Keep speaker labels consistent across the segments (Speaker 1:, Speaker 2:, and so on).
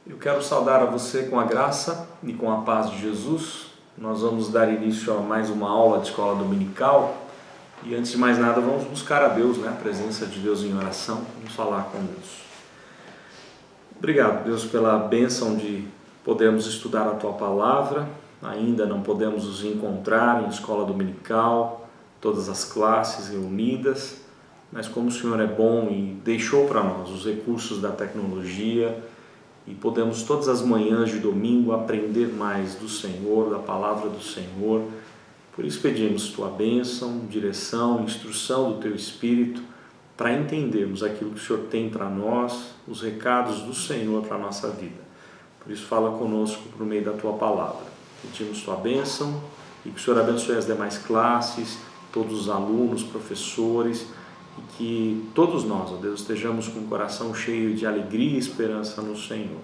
Speaker 1: Eu quero saudar a você com a graça e com a paz de Jesus. Nós vamos dar início a mais uma aula de escola dominical e antes de mais nada vamos buscar a Deus, a presença de Deus em oração, vamos falar com Deus. Obrigado, Deus, pela bênção de podermos estudar a Tua Palavra. Ainda não podemos nos encontrar em escola dominical, todas as classes reunidas, mas como o Senhor é bom e deixou para nós os recursos da tecnologia, e podemos todas as manhãs de domingo aprender mais do Senhor, da palavra do Senhor. Por isso pedimos Tua bênção, direção, instrução do Teu Espírito, para entendermos aquilo que o Senhor tem para nós, os recados do Senhor para a nossa vida. Por isso fala conosco por meio da Tua palavra. Pedimos Tua bênção e que o Senhor abençoe as demais classes, todos os alunos, professores, e que todos nós, ó Deus, estejamos com o coração cheio de alegria e esperança no Senhor.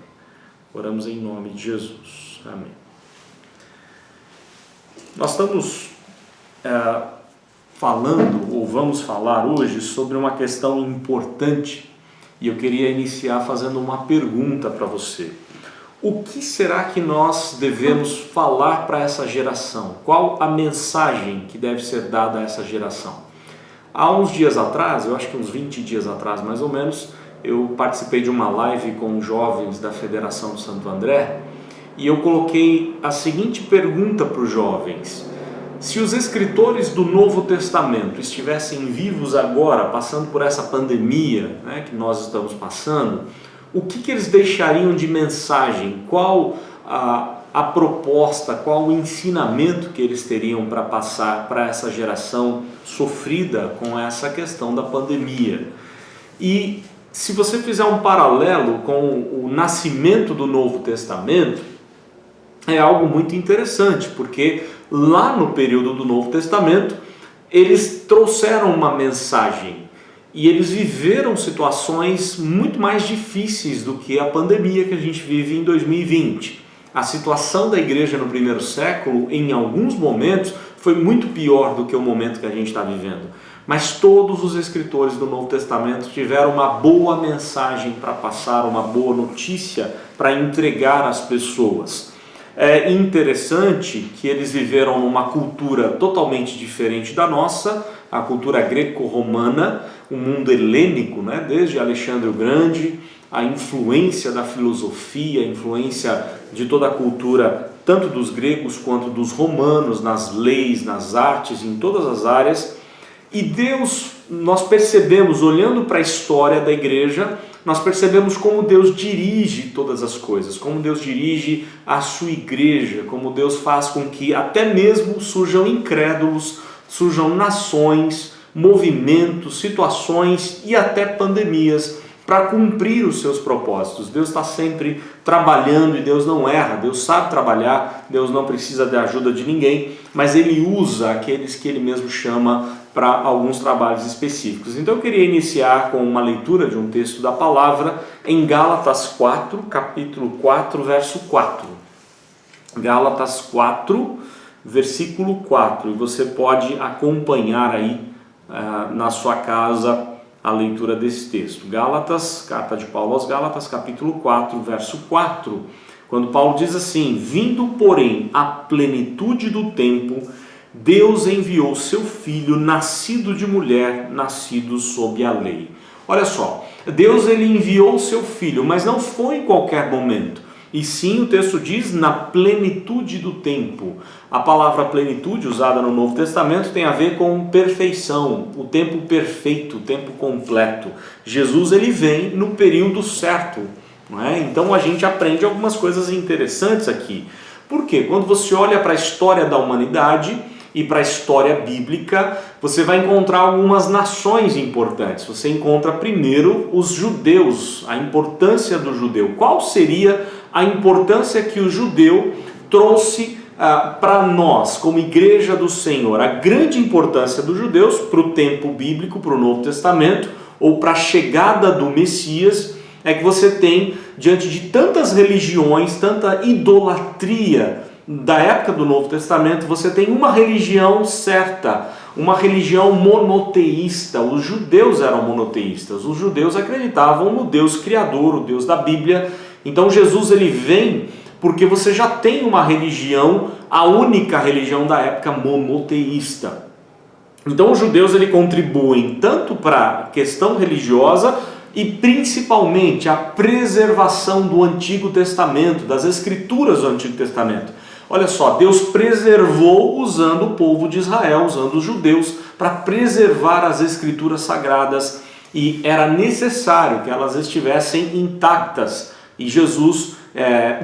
Speaker 1: Oramos em nome de Jesus. Amém. Nós estamos vamos falar hoje sobre uma questão importante e eu queria iniciar fazendo uma pergunta para você. O que será que nós devemos falar para essa geração? Qual a mensagem que deve ser dada a essa geração? Há uns dias atrás, eu acho que uns 20 dias atrás mais ou menos, eu participei de uma live com jovens da Federação de Santo André e eu coloquei a seguinte pergunta para os jovens: se os escritores do Novo Testamento estivessem vivos agora, passando por essa pandemia que nós estamos passando, o que eles deixariam de mensagem? Qual a proposta, qual o ensinamento que eles teriam para passar para essa geração sofrida com essa questão da pandemia? E se você fizer um paralelo com o nascimento do Novo Testamento, é algo muito interessante, porque lá no período do Novo Testamento, eles trouxeram uma mensagem e eles viveram situações muito mais difíceis do que a pandemia que a gente vive em 2020. A situação da igreja no primeiro século, em alguns momentos, foi muito pior do que o momento que a gente está vivendo. Mas todos os escritores do Novo Testamento tiveram uma boa mensagem para passar, uma boa notícia para entregar às pessoas. É interessante que eles viveram numa cultura totalmente diferente da nossa, a cultura greco-romana, o mundo helênico, desde Alexandre o Grande, a influência da filosofia, a influência de toda a cultura, tanto dos gregos quanto dos romanos, nas leis, nas artes, em todas as áreas. E Deus, nós percebemos, olhando para a história da igreja, nós percebemos como Deus dirige todas as coisas, como Deus dirige a sua igreja, como Deus faz com que até mesmo surjam incrédulos, surjam nações, movimentos, situações e até pandemias para cumprir os seus propósitos. Deus está sempre trabalhando e Deus não erra, Deus sabe trabalhar, Deus não precisa da ajuda de ninguém, mas Ele usa aqueles que Ele mesmo chama para alguns trabalhos específicos. Então eu queria iniciar com uma leitura de um texto da palavra em Gálatas 4, capítulo 4, verso 4. Gálatas 4, versículo 4, e você pode acompanhar aí na sua casa a leitura desse texto. Gálatas, carta de Paulo aos Gálatas, capítulo 4, verso 4, quando Paulo diz assim: vindo, porém, a plenitude do tempo, Deus enviou seu Filho, nascido de mulher, nascido sob a lei. Olha só, Deus ele enviou seu Filho, mas não foi em qualquer momento. E sim, o texto diz, na plenitude do tempo. A palavra plenitude, usada no Novo Testamento, tem a ver com perfeição, o tempo perfeito, o tempo completo. Jesus ele vem no período certo, não é? Então a gente aprende algumas coisas interessantes aqui. Por quê? Quando você olha para a história da humanidade e para a história bíblica, você vai encontrar algumas nações importantes. Você encontra primeiro os judeus, a importância do judeu. Qual seria a importância que o judeu trouxe para nós, como igreja do Senhor? A grande importância dos judeus para o tempo bíblico, para o Novo Testamento, ou para a chegada do Messias, é que você tem, diante de tantas religiões, tanta idolatria da época do Novo Testamento, você tem uma religião certa, uma religião monoteísta. Os judeus eram monoteístas, os judeus acreditavam no Deus Criador, o Deus da Bíblia, Então Jesus ele vem porque você já tem uma religião, a única religião da época monoteísta. Então os judeus ele contribuem tanto para a questão religiosa e principalmente a preservação do Antigo Testamento, das Escrituras do Antigo Testamento. Olha só, Deus preservou usando o povo de Israel, usando os judeus, para preservar as Escrituras sagradas, e era necessário que elas estivessem intactas. E Jesus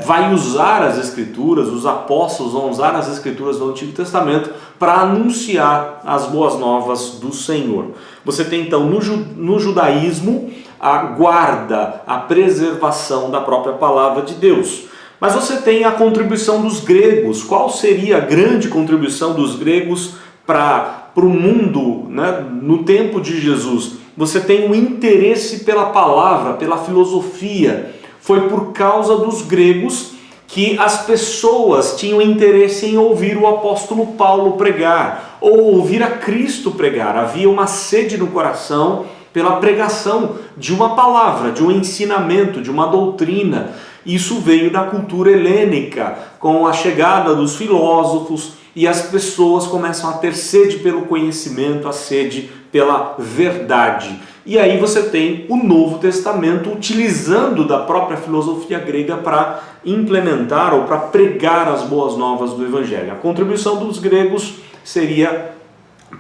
Speaker 1: vai usar as Escrituras, os apóstolos vão usar as Escrituras do Antigo Testamento para anunciar as boas novas do Senhor. Você tem então no judaísmo a guarda, a preservação da própria palavra de Deus. Mas você tem a contribuição dos gregos. Qual seria a grande contribuição dos gregos para o mundo, né, no tempo de Jesus? Você tem um interesse pela palavra, pela filosofia. Foi por causa dos gregos que as pessoas tinham interesse em ouvir o apóstolo Paulo pregar, ou ouvir a Cristo pregar. Havia uma sede no coração pela pregação de uma palavra, de um ensinamento, de uma doutrina. Isso veio da cultura helênica, com a chegada dos filósofos, e as pessoas começam a ter sede pelo conhecimento, a sede pela verdade. E aí você tem o Novo Testamento utilizando da própria filosofia grega para implementar ou para pregar as boas novas do Evangelho. A contribuição dos gregos seria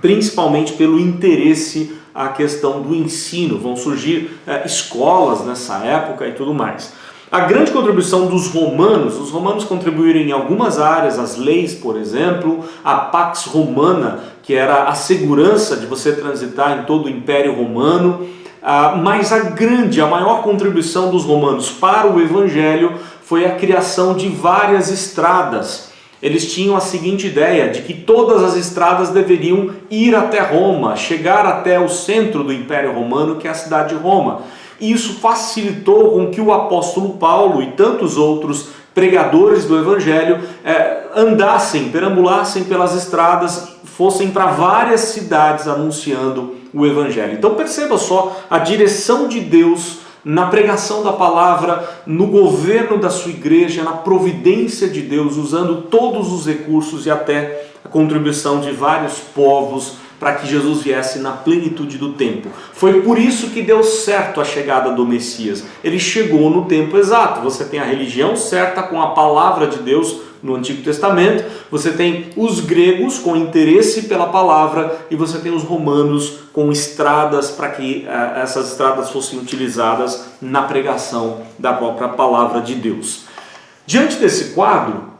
Speaker 1: principalmente pelo interesse à questão do ensino. Vão surgir escolas nessa época e tudo mais. A grande contribuição dos romanos, os romanos contribuíram em algumas áreas, as leis, por exemplo, a Pax Romana, que era a segurança de você transitar em todo o Império Romano, mas a maior contribuição dos romanos para o Evangelho foi a criação de várias estradas. Eles tinham a seguinte ideia, de que todas as estradas deveriam ir até Roma, chegar até o centro do Império Romano, que é a cidade de Roma. E isso facilitou com que o apóstolo Paulo e tantos outros pregadores do Evangelho perambulassem pelas estradas, fossem para várias cidades anunciando o Evangelho. Então perceba só a direção de Deus na pregação da palavra, no governo da sua igreja, na providência de Deus, usando todos os recursos e até a contribuição de vários povos para que Jesus viesse na plenitude do tempo. Foi por isso que deu certo a chegada do Messias. Ele chegou no tempo exato. Você tem a religião certa com a palavra de Deus no Antigo Testamento, você tem os gregos com interesse pela palavra e você tem os romanos com estradas para que essas estradas fossem utilizadas na pregação da própria palavra de Deus. Diante desse quadro,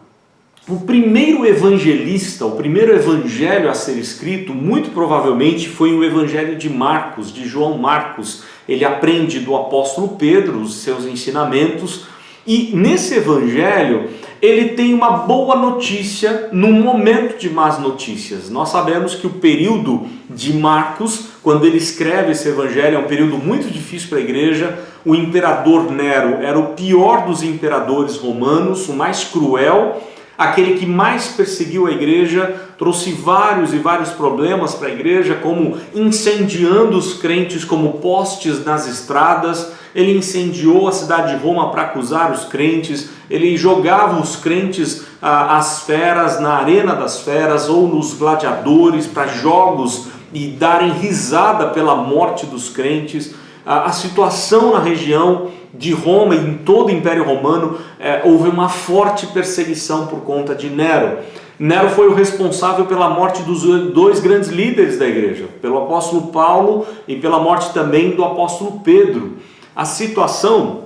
Speaker 1: o primeiro evangelista, o primeiro evangelho a ser escrito, muito provavelmente foi o evangelho de Marcos, de João Marcos. Ele aprende do apóstolo Pedro os seus ensinamentos e nesse evangelho ele tem uma boa notícia num momento de más notícias. Nós sabemos que o período de Marcos, quando ele escreve esse evangelho, é um período muito difícil para a igreja. O imperador Nero era o pior dos imperadores romanos, o mais cruel, aquele que mais perseguiu a igreja, trouxe vários e vários problemas para a igreja, como incendiando os crentes como postes nas estradas. Ele incendiou a cidade de Roma para acusar os crentes, ele jogava os crentes às feras, na arena das feras ou nos gladiadores para jogos e darem risada pela morte dos crentes. A situação na região de Roma e em todo o Império Romano, houve uma forte perseguição por conta de Nero. Nero foi o responsável pela morte dos dois grandes líderes da igreja, pelo apóstolo Paulo e pela morte também do apóstolo Pedro. A situação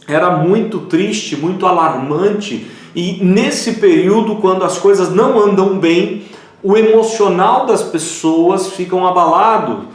Speaker 1: era muito triste, muito alarmante, e nesse período, quando as coisas não andam bem, o emocional das pessoas ficam abalado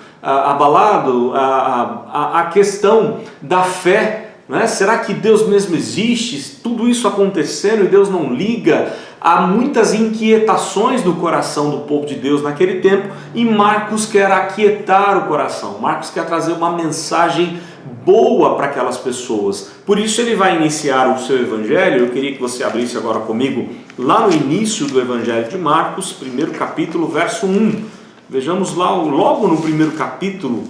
Speaker 1: a questão da fé. Né? Será que Deus mesmo existe? Tudo isso acontecendo e Deus não liga? Há muitas inquietações no coração do povo de Deus naquele tempo e Marcos quer aquietar o coração. Marcos quer trazer uma mensagem boa para aquelas pessoas. Por isso ele vai iniciar o seu evangelho. Eu queria que você abrisse agora comigo lá no início do evangelho de Marcos, primeiro capítulo, verso 1. Vejamos lá, logo no primeiro capítulo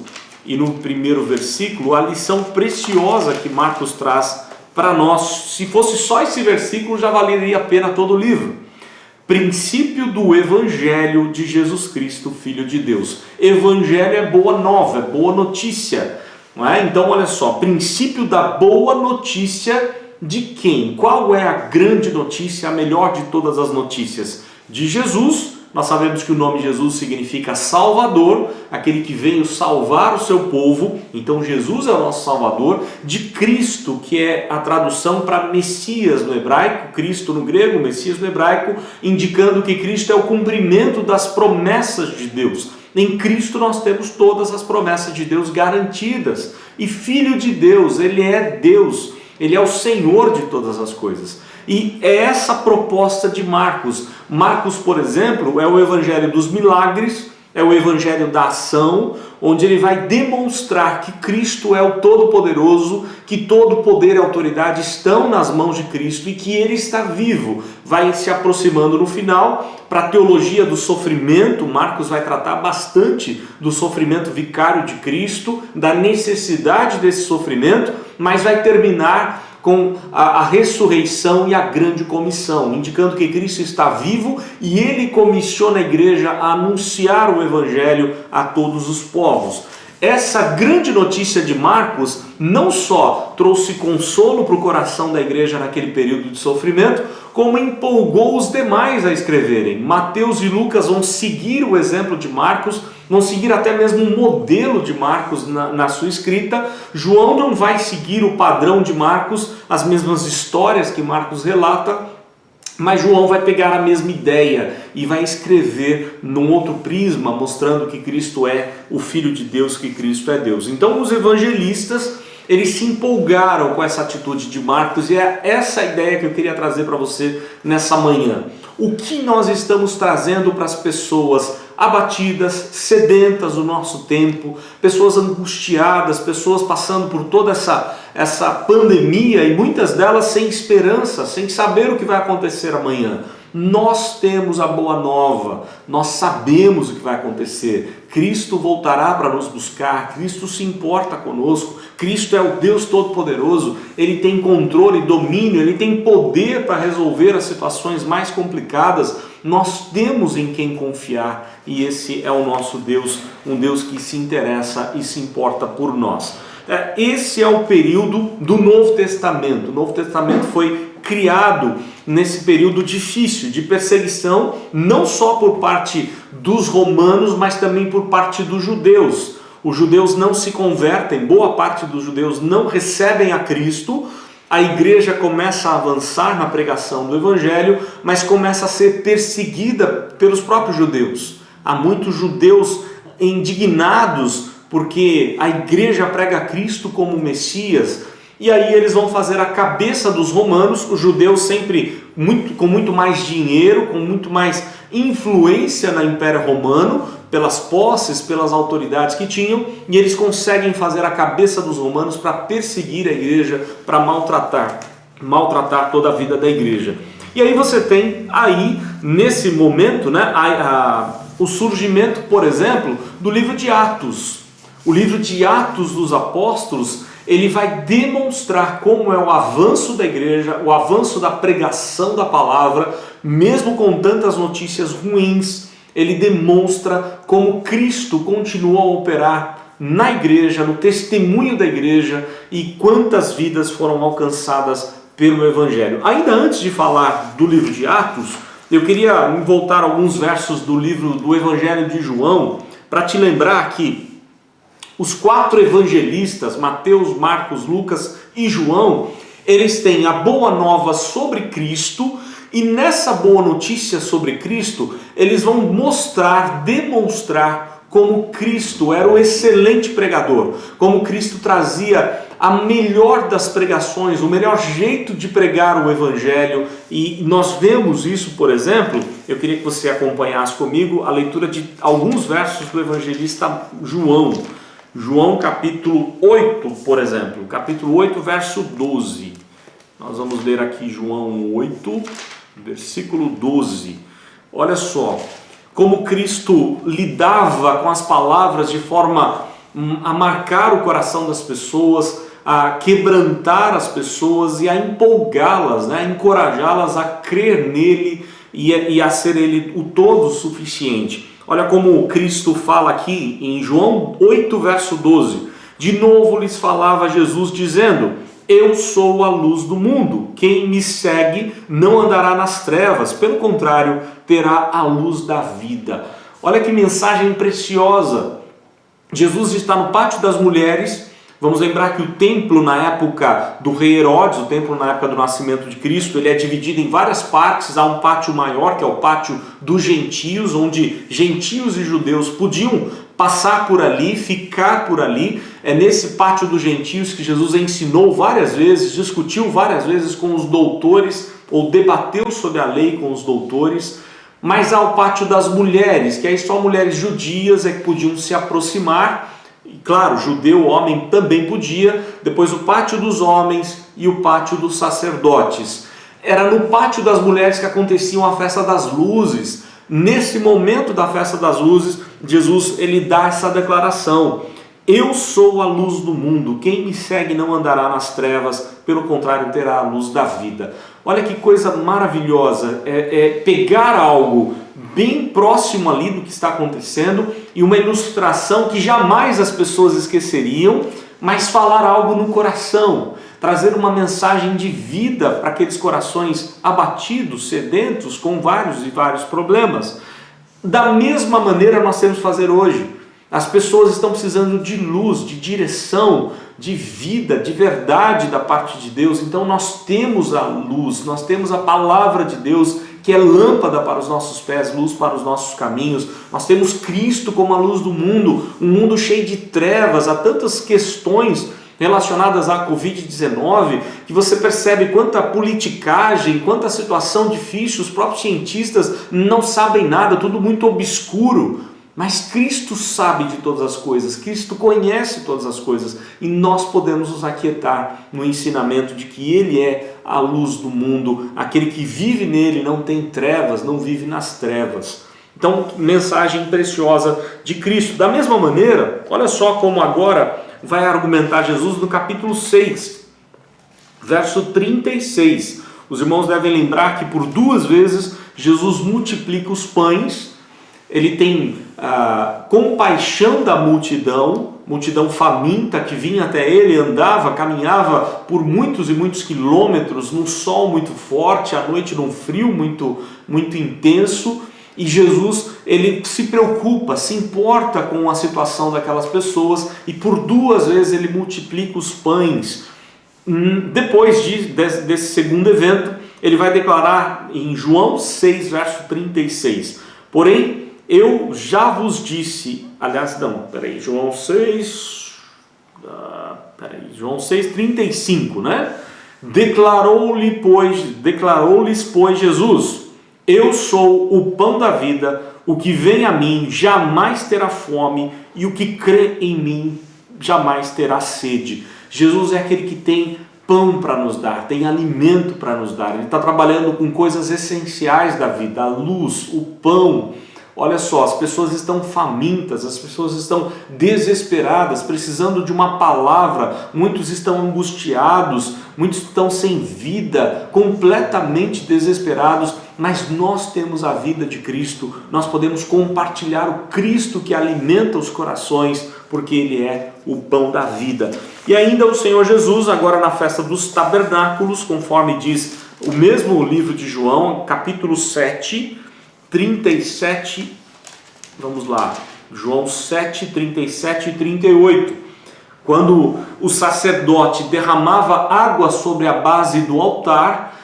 Speaker 1: e no primeiro versículo, a lição preciosa que Marcos traz para nós. Se fosse só esse versículo, já valeria a pena todo o livro. Princípio do Evangelho de Jesus Cristo, Filho de Deus. Evangelho é boa nova, é boa notícia. Não é? Então, olha só, princípio da boa notícia de quem? Qual é a grande notícia, a melhor de todas as notícias? De Jesus. Nós sabemos que o nome Jesus significa Salvador, aquele que veio salvar o seu povo. Então Jesus é o nosso Salvador. De Cristo, que é a tradução para Messias no hebraico, Cristo no grego, Messias no hebraico, indicando que Cristo é o cumprimento das promessas de Deus. Em Cristo nós temos todas as promessas de Deus garantidas. E Filho de Deus, Ele é Deus, Ele é o Senhor de todas as coisas. E é essa a proposta de Marcos. Marcos, por exemplo, é o evangelho dos milagres, é o evangelho da ação, onde ele vai demonstrar que Cristo é o Todo-Poderoso, que todo poder e autoridade estão nas mãos de Cristo e que ele está vivo. Vai se aproximando no final para a teologia do sofrimento. Marcos vai tratar bastante do sofrimento vicário de Cristo, da necessidade desse sofrimento, mas vai terminar com a ressurreição e a grande comissão, indicando que Cristo está vivo e ele comissiona a igreja a anunciar o evangelho a todos os povos. Essa grande notícia de Marcos não só trouxe consolo para o coração da igreja naquele período de sofrimento, como empolgou os demais a escreverem. Mateus e Lucas vão seguir o exemplo de Marcos, vão seguir até mesmo o modelo de Marcos na sua escrita. João não vai seguir o padrão de Marcos, as mesmas histórias que Marcos relata, mas João vai pegar a mesma ideia e vai escrever num outro prisma, mostrando que Cristo é o Filho de Deus, que Cristo é Deus. Então os evangelistas, eles se empolgaram com essa atitude de Marcos, e é essa a ideia que eu queria trazer para você nessa manhã. O que nós estamos trazendo para as pessoas abatidas, sedentas do nosso tempo, pessoas angustiadas, pessoas passando por toda essa pandemia e muitas delas sem esperança, sem saber o que vai acontecer amanhã. Nós temos a boa nova, nós sabemos o que vai acontecer. Cristo voltará para nos buscar, Cristo se importa conosco, Cristo é o Deus Todo-Poderoso, Ele tem controle, domínio, Ele tem poder para resolver as situações mais complicadas. Nós temos em quem confiar e esse é o nosso Deus, um Deus que se interessa e se importa por nós. Esse é o período do Novo Testamento. O Novo Testamento foi criado nesse período difícil de perseguição, não só por parte dos romanos, mas também por parte dos judeus. Os judeus não se convertem, boa parte dos judeus não recebem a Cristo. A igreja começa a avançar na pregação do evangelho, mas começa a ser perseguida pelos próprios judeus. Há muitos judeus indignados porque a igreja prega Cristo como Messias, e aí eles vão fazer a cabeça dos romanos, os judeus sempre com muito mais dinheiro, com muito mais influência no Império Romano, pelas posses, pelas autoridades que tinham, e eles conseguem fazer a cabeça dos romanos para perseguir a igreja, para maltratar toda a vida da igreja. E aí você tem aí, nesse momento, o surgimento, por exemplo, do livro de Atos. O livro de Atos dos Apóstolos, ele vai demonstrar como é o avanço da igreja, o avanço da pregação da palavra, mesmo com tantas notícias ruins. Ele demonstra como Cristo continua a operar na igreja, no testemunho da igreja, e quantas vidas foram alcançadas pelo Evangelho. Ainda antes de falar do livro de Atos, eu queria voltar alguns versos do livro do Evangelho de João, para te lembrar que os 4 evangelistas, Mateus, Marcos, Lucas e João, eles têm a boa nova sobre Cristo, e nessa boa notícia sobre Cristo, eles vão demonstrar como Cristo era o excelente pregador, como Cristo trazia a melhor das pregações, o melhor jeito de pregar o Evangelho. E nós vemos isso, por exemplo, eu queria que você acompanhasse comigo a leitura de alguns versos do evangelista João. João capítulo 8, por exemplo, capítulo 8, verso 12. Nós vamos ler aqui João 8, versículo 12. Olha só, como Cristo lidava com as palavras de forma a marcar o coração das pessoas, a quebrantar as pessoas e a empolgá-las, né? A encorajá-las a crer nele e a ser ele o todo suficiente. Olha como Cristo fala aqui em João 8, verso 12. De novo lhes falava Jesus dizendo: eu sou a luz do mundo. Quem me segue não andará nas trevas, pelo contrário, terá a luz da vida. Olha que mensagem preciosa. Jesus está no pátio das mulheres. Vamos lembrar que o templo na época do rei Herodes, o templo na época do nascimento de Cristo, ele é dividido em várias partes. Há um pátio maior, que é o pátio dos gentios, onde gentios e judeus podiam passar por ali, ficar por ali. É nesse pátio dos gentios que Jesus ensinou várias vezes, discutiu várias vezes com os doutores, ou debateu sobre a lei com os doutores. Mas há o pátio das mulheres, que aí só mulheres judias é que podiam se aproximar. E claro, judeu, homem também podia. Depois o pátio dos homens e o pátio dos sacerdotes. Era no pátio das mulheres que acontecia a festa das luzes. Nesse momento da festa das luzes, Jesus ele dá essa declaração: eu sou a luz do mundo, quem me segue não andará nas trevas, pelo contrário terá a luz da vida. Olha que coisa maravilhosa, pegar algo bem próximo ali do que está acontecendo e uma ilustração que jamais as pessoas esqueceriam, mas falar algo no coração, trazer uma mensagem de vida para aqueles corações abatidos, sedentos, com vários e vários problemas. Da mesma maneira nós temos que fazer hoje. As pessoas estão precisando de luz, de direção, de vida, de verdade da parte de Deus. Então nós temos a luz, nós temos a palavra de Deus, que é lâmpada para os nossos pés, luz para os nossos caminhos. Nós temos Cristo como a luz do mundo, um mundo cheio de trevas. Há tantas questões relacionadas à Covid-19 que você percebe quanta politicagem, quanta situação difícil. Os próprios cientistas não sabem nada, tudo muito obscuro. Mas Cristo sabe de todas as coisas, Cristo conhece todas as coisas e nós podemos nos aquietar no ensinamento de que Ele é a luz do mundo, aquele que vive nele não tem trevas, não vive nas trevas. Então, mensagem preciosa de Cristo. Da mesma maneira, olha só como agora vai argumentar Jesus no capítulo 6, verso 36. Os irmãos devem lembrar que por 2 vezes Jesus multiplica os pães. Ele tem compaixão da multidão faminta que vinha até ele, andava, caminhava por muitos e muitos quilômetros, num sol muito forte, à noite num frio muito, muito intenso, e Jesus ele se preocupa, se importa com a situação daquelas pessoas, e por 2 vezes ele multiplica os pães. Depois desse segundo evento, ele vai declarar em João 6, verso 36, porém, eu já vos disse, João 6, João 6, 35, né? Declarou-lhes, pois, Jesus: eu sou o pão da vida, o que vem a mim jamais terá fome, e o que crê em mim jamais terá sede. Jesus é aquele que tem pão para nos dar, tem alimento para nos dar. Ele está trabalhando com coisas essenciais da vida, a luz, o pão. Olha só, as pessoas estão famintas, as pessoas estão desesperadas, precisando de uma palavra, muitos estão angustiados, muitos estão sem vida, completamente desesperados, mas nós temos a vida de Cristo, nós podemos compartilhar o Cristo que alimenta os corações, porque Ele é o pão da vida. E ainda o Senhor Jesus, agora na festa dos tabernáculos, conforme diz o mesmo livro de João, capítulo 7, 37, vamos lá, João 7, 37 e 38, quando o sacerdote derramava água sobre a base do altar,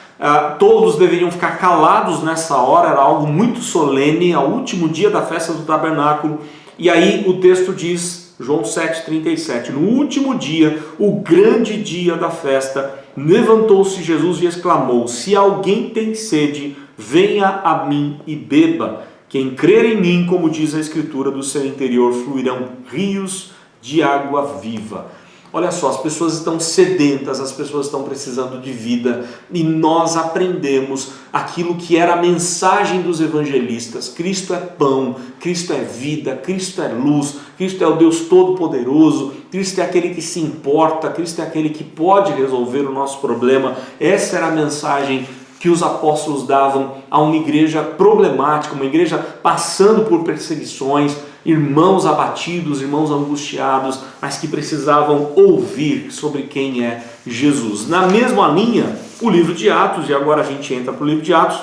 Speaker 1: todos deveriam ficar calados nessa hora, era algo muito solene, ao último dia da festa do tabernáculo, e aí o texto diz, João 7, 37, no último dia, o grande dia da festa, levantou-se Jesus e exclamou: se alguém tem sede, venha a mim e beba. Quem crer em mim, como diz a Escritura, do seu interior fluirão rios de água viva. Olha só, as pessoas estão sedentas, as pessoas estão precisando de vida, e nós aprendemos aquilo que era a mensagem dos evangelistas: Cristo é pão, Cristo é vida, Cristo é luz, Cristo é o Deus Todo-Poderoso, Cristo é aquele que se importa, Cristo é aquele que pode resolver o nosso problema. Essa era a mensagem que os apóstolos davam a uma igreja problemática, uma igreja passando por perseguições, irmãos abatidos, irmãos angustiados, mas que precisavam ouvir sobre quem é Jesus. Na mesma linha, o livro de Atos, e agora a gente entra para o livro de Atos,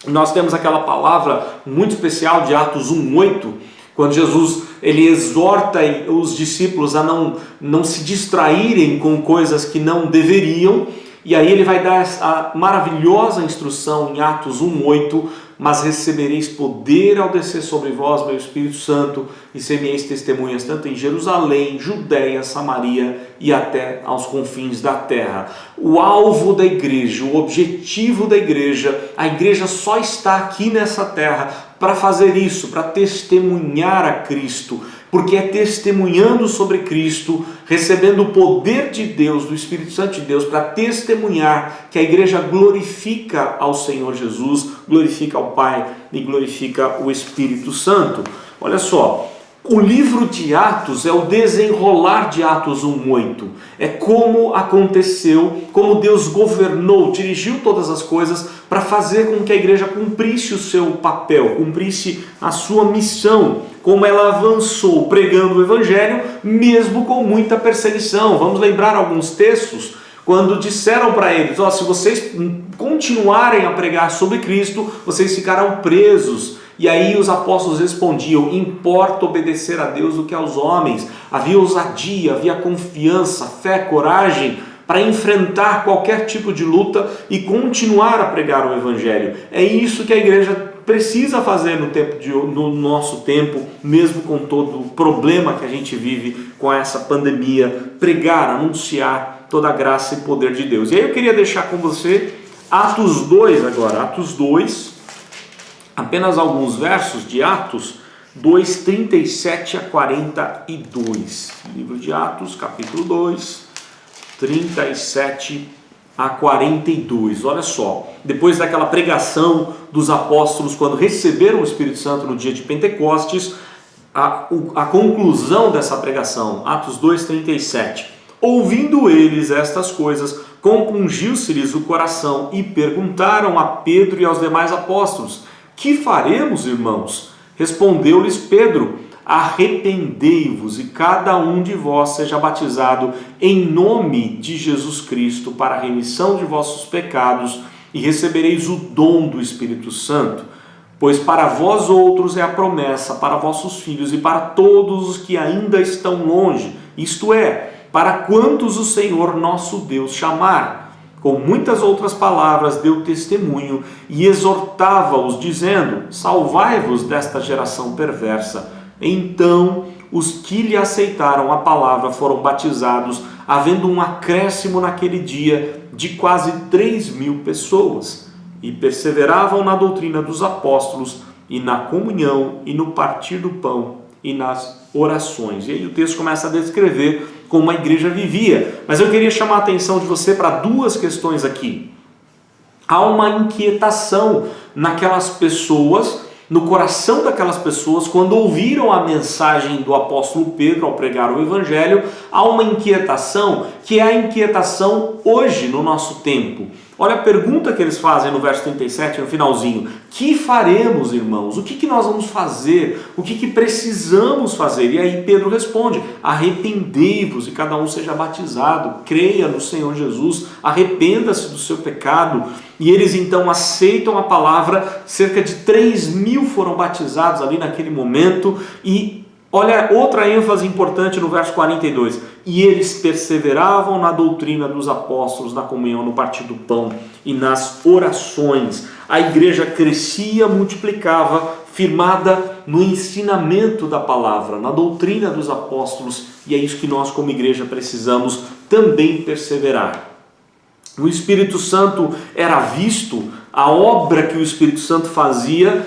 Speaker 1: nós temos aquela palavra muito especial de Atos 1:8, quando Jesus ele exorta os discípulos a não se distraírem com coisas que não deveriam. E aí ele vai dar a maravilhosa instrução em Atos 1:8, mas recebereis poder ao descer sobre vós meu Espírito Santo, e semeis testemunhas tanto em Jerusalém, Judéia, Samaria e até aos confins da terra. O alvo da igreja, o objetivo da igreja, a igreja só está aqui nessa terra para fazer isso, para testemunhar a Cristo, porque é testemunhando sobre Cristo, recebendo o poder de Deus, do Espírito Santo de Deus, para testemunhar que a igreja glorifica ao Senhor Jesus, glorifica ao Pai e glorifica o Espírito Santo. Olha só, o livro de Atos é o desenrolar de Atos 1:8. É como aconteceu, como Deus governou, dirigiu todas as coisas para fazer com que a igreja cumprisse o seu papel, cumprisse a sua missão, como ela avançou pregando o evangelho, mesmo com muita perseguição. Vamos lembrar alguns textos, quando disseram para eles: se vocês continuarem a pregar sobre Cristo, vocês ficarão presos. E aí os apóstolos respondiam: importa obedecer a Deus do que aos homens. Havia ousadia, havia confiança, fé, coragem para enfrentar qualquer tipo de luta e continuar a pregar o evangelho. É isso que a igreja precisa fazer no nosso tempo, mesmo com todo o problema que a gente vive com essa pandemia: pregar, anunciar toda a graça e poder de Deus. E aí eu queria deixar com você Atos 2 agora, Atos 2, apenas alguns versos de Atos 2, 37 a 42. Livro de Atos, capítulo 2, 37 a 42. Olha só, depois daquela pregação dos apóstolos, quando receberam o Espírito Santo no dia de Pentecostes, a conclusão dessa pregação, Atos 2, 37. Ouvindo eles estas coisas, compungiu-se-lhes o coração e perguntaram a Pedro e aos demais apóstolos: que faremos, irmãos? Respondeu-lhes Pedro: arrependei-vos e cada um de vós seja batizado em nome de Jesus Cristo para a remissão de vossos pecados, e recebereis o dom do Espírito Santo. Pois para vós outros é a promessa, para vossos filhos e para todos os que ainda estão longe, isto é, para quantos o Senhor nosso Deus chamar. Com muitas outras palavras deu testemunho e exortava-os, dizendo: salvai-vos desta geração perversa. Então os que lhe aceitaram a palavra foram batizados, havendo um acréscimo naquele dia de quase 3.000 pessoas, e perseveravam na doutrina dos apóstolos, e na comunhão, e no partir do pão, e nas orações. E aí o texto começa a descrever como a igreja vivia. Mas eu queria chamar a atenção de você para duas questões aqui. Há uma inquietação naquelas pessoas, no coração daquelas pessoas, quando ouviram a mensagem do apóstolo Pedro ao pregar o evangelho. Há uma inquietação que é a inquietação hoje no nosso tempo. Olha a pergunta que eles fazem no verso 37, no finalzinho: que faremos, irmãos? O que nós vamos fazer? O que precisamos fazer? E aí Pedro responde: arrependei-vos e cada um seja batizado, creia no Senhor Jesus, arrependa-se do seu pecado. E eles então aceitam a palavra. Cerca de 3.000 foram batizados ali naquele momento. E olha outra ênfase importante no verso 42. E eles perseveravam na doutrina dos apóstolos, na comunhão, no partir do pão e nas orações. A igreja crescia, multiplicava, firmada no ensinamento da palavra, na doutrina dos apóstolos. E é isso que nós como igreja precisamos também perseverar. O Espírito Santo era visto a obra que o Espírito Santo fazia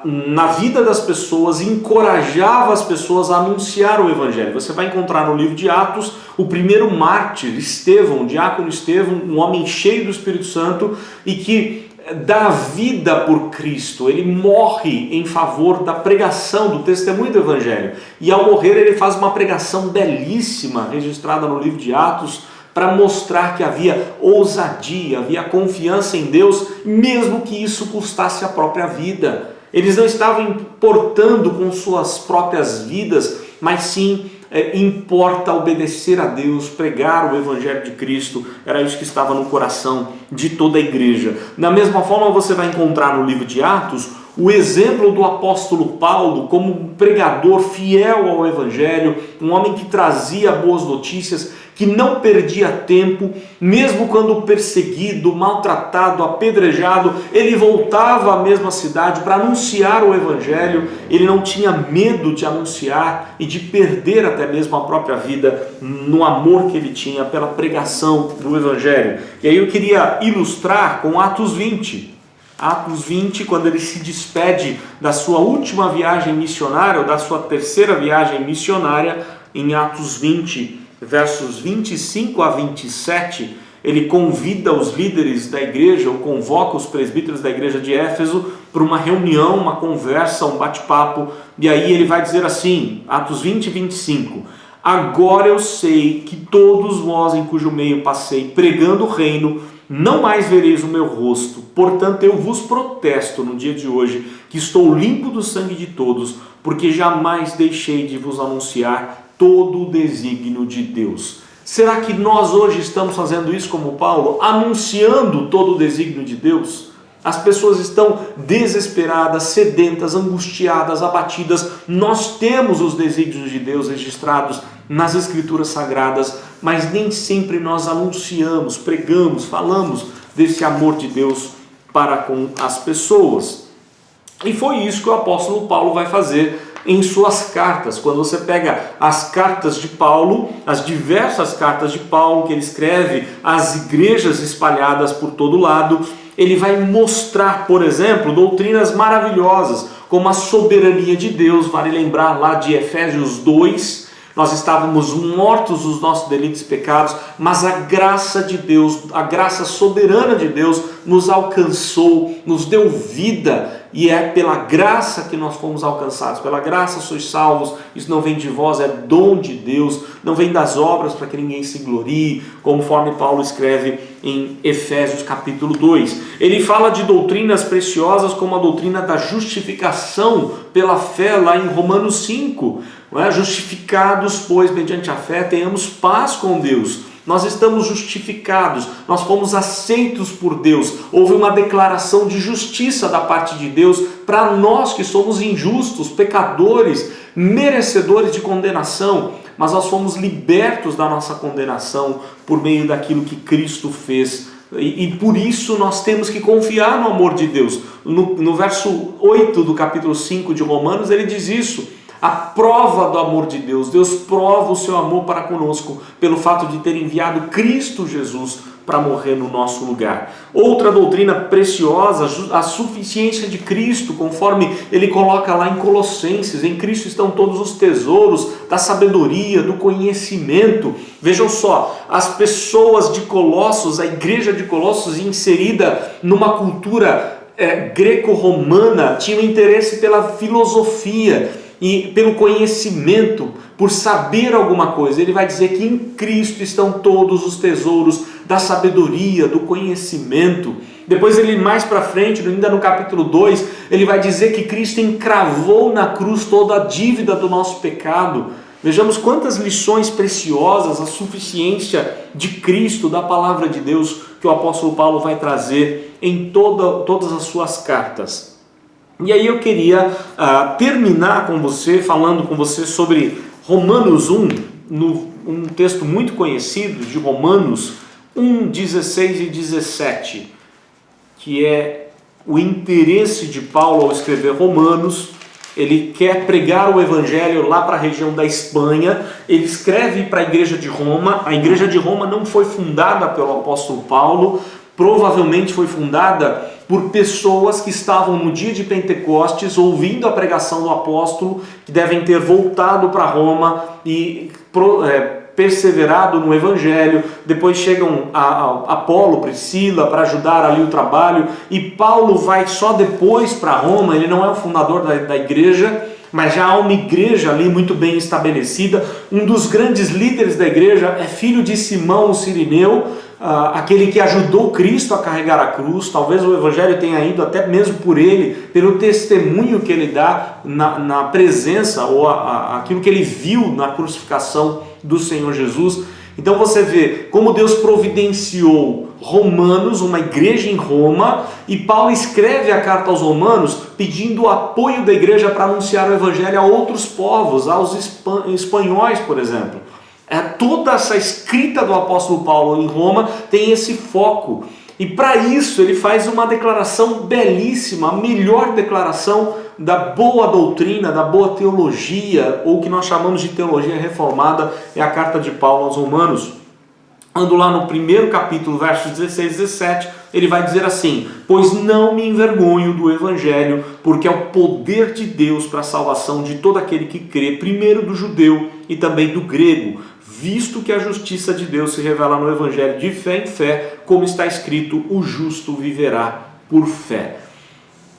Speaker 1: na vida das pessoas, encorajava as pessoas a anunciar o Evangelho. Você vai encontrar no livro de Atos o primeiro mártir, Estevão, o diácono Estevão, um homem cheio do Espírito Santo e que dá vida por Cristo. Ele morre em favor da pregação, do testemunho do Evangelho. E ao morrer ele faz uma pregação belíssima, registrada no livro de Atos, para mostrar que havia ousadia, havia confiança em Deus, mesmo que isso custasse a própria vida. Eles não estavam importando com suas próprias vidas, mas sim importa obedecer a Deus, pregar o Evangelho de Cristo. Era isso que estava no coração de toda a igreja. Da mesma forma, você vai encontrar no livro de Atos o exemplo do apóstolo Paulo como um pregador fiel ao Evangelho, um homem que trazia boas notícias, que não perdia tempo, mesmo quando perseguido, maltratado, apedrejado, ele voltava à mesma cidade para anunciar o Evangelho. Ele não tinha medo de anunciar e de perder até mesmo a própria vida no amor que ele tinha pela pregação do Evangelho. E aí eu queria ilustrar com Atos 20. Atos 20, quando ele se despede da sua última viagem missionária, ou da sua terceira viagem missionária, em Atos 20, versos 25 a 27, ele convida os líderes da igreja, ou convoca os presbíteros da igreja de Éfeso para uma reunião, uma conversa, um bate-papo, e aí ele vai dizer assim, Atos 20 e 25, agora eu sei que todos vós em cujo meio passei pregando o reino, não mais vereis o meu rosto, portanto eu vos protesto no dia de hoje, que estou limpo do sangue de todos, porque jamais deixei de vos anunciar todo o desígnio de Deus. Será que nós hoje estamos fazendo isso como Paulo, anunciando todo o desígnio de Deus? As pessoas estão desesperadas, sedentas, angustiadas, abatidas. Nós temos os desígnios de Deus registrados nas Escrituras Sagradas, mas nem sempre nós anunciamos, pregamos, falamos desse amor de Deus para com as pessoas. E foi isso que o apóstolo Paulo vai fazer em suas cartas. Quando você pega as cartas de Paulo, as diversas cartas de Paulo que ele escreve às igrejas espalhadas por todo lado, ele vai mostrar, por exemplo, doutrinas maravilhosas, como a soberania de Deus. Vale lembrar lá de Efésios 2, nós estávamos mortos nos nossos delitos e pecados, mas a graça de Deus, a graça soberana de Deus nos alcançou, nos deu vida, e é pela graça que nós fomos alcançados. Pela graça sois salvos, isso não vem de vós, é dom de Deus, não vem das obras para que ninguém se glorie, conforme Paulo escreve em Efésios capítulo 2. Ele fala de doutrinas preciosas como a doutrina da justificação pela fé lá em Romanos 5. Não é? Justificados, pois, mediante a fé, tenhamos paz com Deus. Nós estamos justificados, nós fomos aceitos por Deus, houve uma declaração de justiça da parte de Deus para nós que somos injustos, pecadores, merecedores de condenação, mas nós fomos libertos da nossa condenação por meio daquilo que Cristo fez. E por isso nós temos que confiar no amor de Deus. No verso 8 do capítulo 5 de Romanos ele diz isso. A prova do amor de Deus, Deus prova o seu amor para conosco pelo fato de ter enviado Cristo Jesus para morrer no nosso lugar. Outra doutrina preciosa, a suficiência de Cristo, conforme ele coloca lá em Colossenses, em Cristo estão todos os tesouros da sabedoria, do conhecimento. Vejam só, as pessoas de Colossos, a igreja de Colossos inserida numa cultura greco-romana, tinham interesse pela filosofia, e pelo conhecimento, por saber alguma coisa. Ele vai dizer que em Cristo estão todos os tesouros da sabedoria, do conhecimento. Depois ele mais para frente, ainda no capítulo 2, ele vai dizer que Cristo encravou na cruz toda a dívida do nosso pecado. Vejamos quantas lições preciosas, a suficiência de Cristo, da palavra de Deus, que o apóstolo Paulo vai trazer em todas as suas cartas. E aí eu queria terminar com você, falando com você sobre Romanos 1, um texto muito conhecido de Romanos 1, 16 e 17, que é o interesse de Paulo ao escrever Romanos. Ele quer pregar o evangelho lá para a região da Espanha, ele escreve para a igreja de Roma. A igreja de Roma não foi fundada pelo apóstolo Paulo, provavelmente foi fundada por pessoas que estavam no dia de Pentecostes ouvindo a pregação do apóstolo, que devem ter voltado para Roma e perseverado no Evangelho. Depois chegam a Apolo, Priscila para ajudar ali o trabalho, e Paulo vai só depois para Roma. Ele não é o fundador da igreja, mas já há uma igreja ali muito bem estabelecida. Um dos grandes líderes da igreja é filho de Simão o Cirineu, aquele que ajudou Cristo a carregar a cruz. Talvez o Evangelho tenha ido até mesmo por ele, pelo testemunho que ele dá na presença, ou aquilo que ele viu na crucificação do Senhor Jesus. Então você vê como Deus providenciou romanos, uma igreja em Roma, e Paulo escreve a carta aos romanos pedindo o apoio da igreja para anunciar o Evangelho a outros povos, aos espanhóis, por exemplo. Toda essa escrita do apóstolo Paulo em Roma tem esse foco. E para isso ele faz uma declaração belíssima, a melhor declaração da boa doutrina, da boa teologia, ou que nós chamamos de teologia reformada, é a carta de Paulo aos Romanos. Ando lá no primeiro capítulo, versos 16 e 17, ele vai dizer assim: pois não me envergonho do Evangelho, porque é o poder de Deus para a salvação de todo aquele que crê, primeiro do judeu e também do grego, visto que a justiça de Deus se revela no Evangelho de fé em fé, como está escrito, o justo viverá por fé.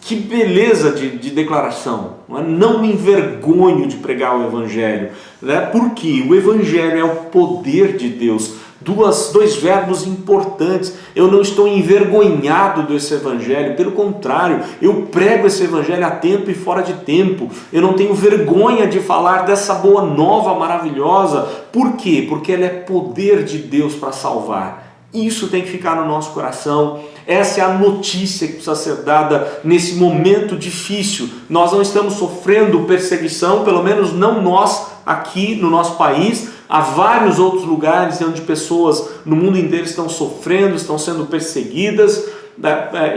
Speaker 1: Que beleza de declaração! Não me envergonho de pregar o Evangelho, né? Porque o Evangelho é o poder de Deus. Dois verbos importantes. Eu não estou envergonhado desse Evangelho, pelo contrário, eu prego esse Evangelho a tempo e fora de tempo. Eu não tenho vergonha de falar dessa boa nova maravilhosa. Por quê? Porque ela é poder de Deus para salvar. Isso tem que ficar no nosso coração. Essa é a notícia que precisa ser dada nesse momento difícil. Nós não estamos sofrendo perseguição, pelo menos não nós aqui no nosso país. Há vários outros lugares onde pessoas no mundo inteiro estão sofrendo, estão sendo perseguidas,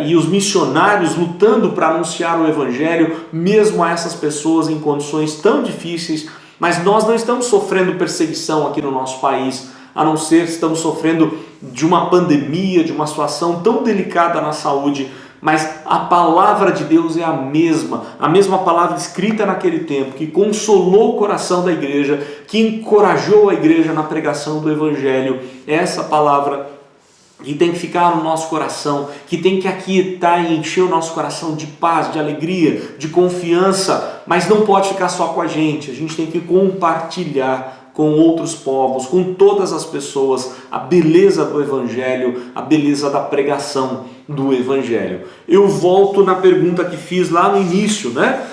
Speaker 1: e os missionários lutando para anunciar o Evangelho, mesmo a essas pessoas em condições tão difíceis. Mas nós não estamos sofrendo perseguição aqui no nosso país, a não ser que estamos sofrendo de uma pandemia, de uma situação tão delicada na saúde. Mas a palavra de Deus é a mesma palavra escrita naquele tempo, que consolou o coração da igreja, que encorajou a igreja na pregação do Evangelho. Essa palavra que tem que ficar no nosso coração, que tem que aquietar e encher o nosso coração de paz, de alegria, de confiança, mas não pode ficar só com a gente tem que compartilhar com outros povos, com todas as pessoas, a beleza do Evangelho, a beleza da pregação do Evangelho. Eu volto na pergunta que fiz lá no início, né?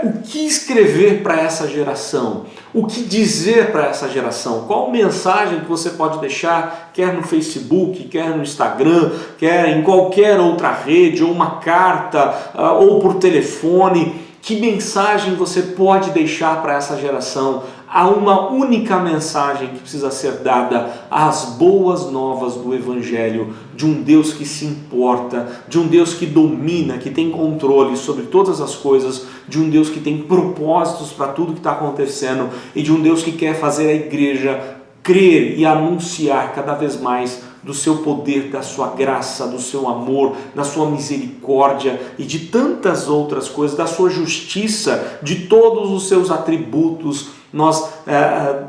Speaker 1: O que escrever para essa geração? O que dizer para essa geração? Qual mensagem que você pode deixar, quer no Facebook, quer no Instagram, quer em qualquer outra rede, ou uma carta, ou por telefone? Que mensagem você pode deixar para essa geração? Há uma única mensagem que precisa ser dada: as boas novas do Evangelho, de um Deus que se importa, de um Deus que domina, que tem controle sobre todas as coisas, de um Deus que tem propósitos para tudo que está acontecendo, e de um Deus que quer fazer a igreja crer e anunciar cada vez mais do seu poder, da sua graça, do seu amor, da sua misericórdia e de tantas outras coisas, da sua justiça, de todos os seus atributos. Nós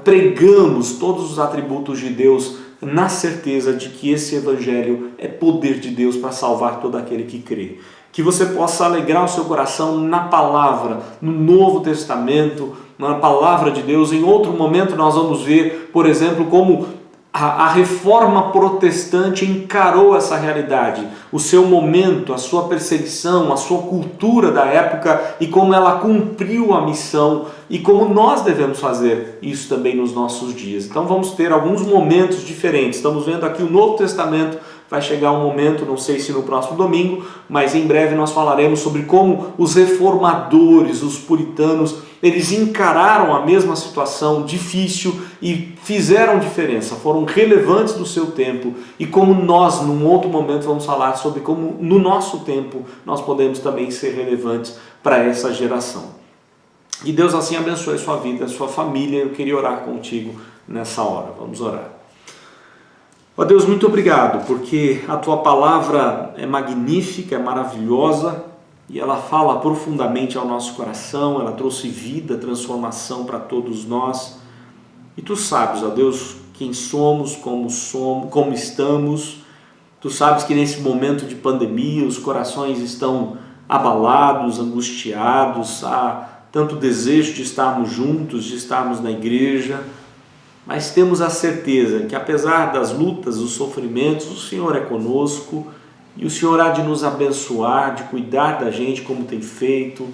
Speaker 1: pregamos todos os atributos de Deus na certeza de que esse Evangelho é poder de Deus para salvar todo aquele que crê. Que você possa alegrar o seu coração na palavra, no Novo Testamento, na palavra de Deus. Em outro momento nós vamos ver, por exemplo, como a reforma protestante encarou essa realidade, o seu momento, a sua perseguição, a sua cultura da época, e como ela cumpriu a missão, e como nós devemos fazer isso também nos nossos dias. Então vamos ter alguns momentos diferentes. Estamos vendo aqui o Novo Testamento. Vai chegar um momento, não sei se no próximo domingo, mas em breve nós falaremos sobre como os reformadores, os puritanos, eles encararam a mesma situação difícil e fizeram diferença, foram relevantes do seu tempo, e como nós, num outro momento, vamos falar sobre como no nosso tempo nós podemos também ser relevantes para essa geração. E Deus assim abençoe a sua vida, a sua família. Eu queria orar contigo nessa hora. Vamos orar. Ó Deus, muito obrigado, porque a Tua palavra é magnífica, é maravilhosa e ela fala profundamente ao nosso coração, ela trouxe vida, transformação para todos nós. E Tu sabes, ó Deus, quem somos, como estamos. Tu sabes que nesse momento de pandemia os corações estão abalados, angustiados, há tanto desejo de estarmos juntos, de estarmos na igreja, mas temos a certeza que apesar das lutas, dos sofrimentos, o Senhor é conosco e o Senhor há de nos abençoar, de cuidar da gente como tem feito.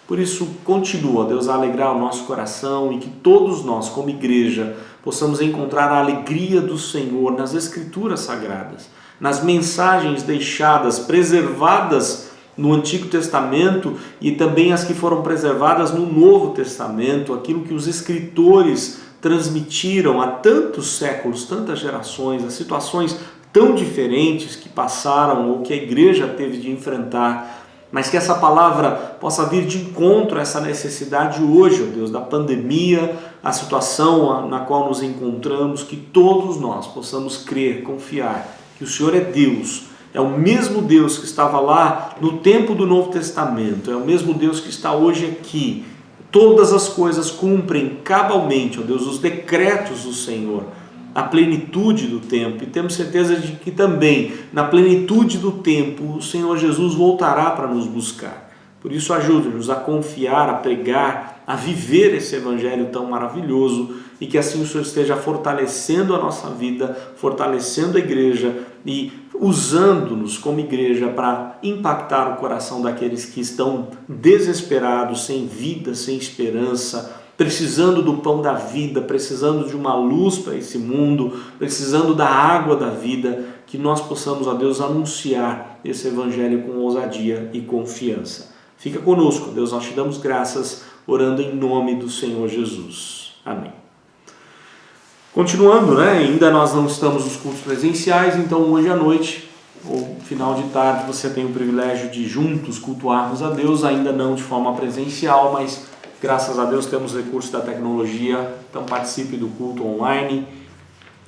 Speaker 1: Por isso, continua, Deus, a alegrar o nosso coração e que todos nós, como igreja, possamos encontrar a alegria do Senhor nas Escrituras Sagradas, nas mensagens deixadas, preservadas no Antigo Testamento e também as que foram preservadas no Novo Testamento, aquilo que os escritores transmitiram há tantos séculos, tantas gerações, as situações tão diferentes que passaram ou que a igreja teve de enfrentar, mas que essa palavra possa vir de encontro a essa necessidade hoje, ó Deus, da pandemia, a situação na qual nos encontramos, que todos nós possamos crer, confiar que o Senhor é Deus, é o mesmo Deus que estava lá no tempo do Novo Testamento, é o mesmo Deus que está hoje aqui. Todas as coisas cumprem cabalmente, ó Deus, os decretos do Senhor, a plenitude do tempo, e temos certeza de que também, na plenitude do tempo, o Senhor Jesus voltará para nos buscar. Por isso, ajude-nos a confiar, a pregar, a viver esse evangelho tão maravilhoso e que assim o Senhor esteja fortalecendo a nossa vida, fortalecendo a igreja e usando-nos como igreja para impactar o coração daqueles que estão desesperados, sem vida, sem esperança, precisando do pão da vida, precisando de uma luz para esse mundo, precisando da água da vida, que nós possamos, ó Deus, anunciar esse evangelho com ousadia e confiança. Fica conosco, Deus, nós te damos graças, orando em nome do Senhor Jesus. Amém. Continuando, ainda nós não estamos nos cultos presenciais, então hoje à noite, ou final de tarde, você tem o privilégio de juntos cultuarmos a Deus, ainda não de forma presencial, mas graças a Deus temos recursos da tecnologia, então participe do culto online,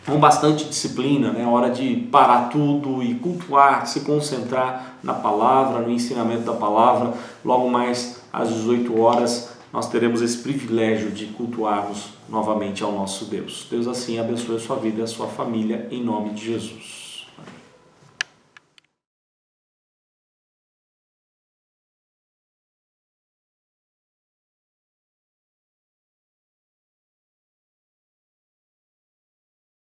Speaker 1: com bastante disciplina, hora de parar tudo e cultuar, se concentrar na palavra, no ensinamento da palavra. Logo mais às 18 horas nós teremos esse privilégio de cultuarmos novamente ao nosso Deus. Deus assim abençoe a sua vida e a sua família, em nome de Jesus.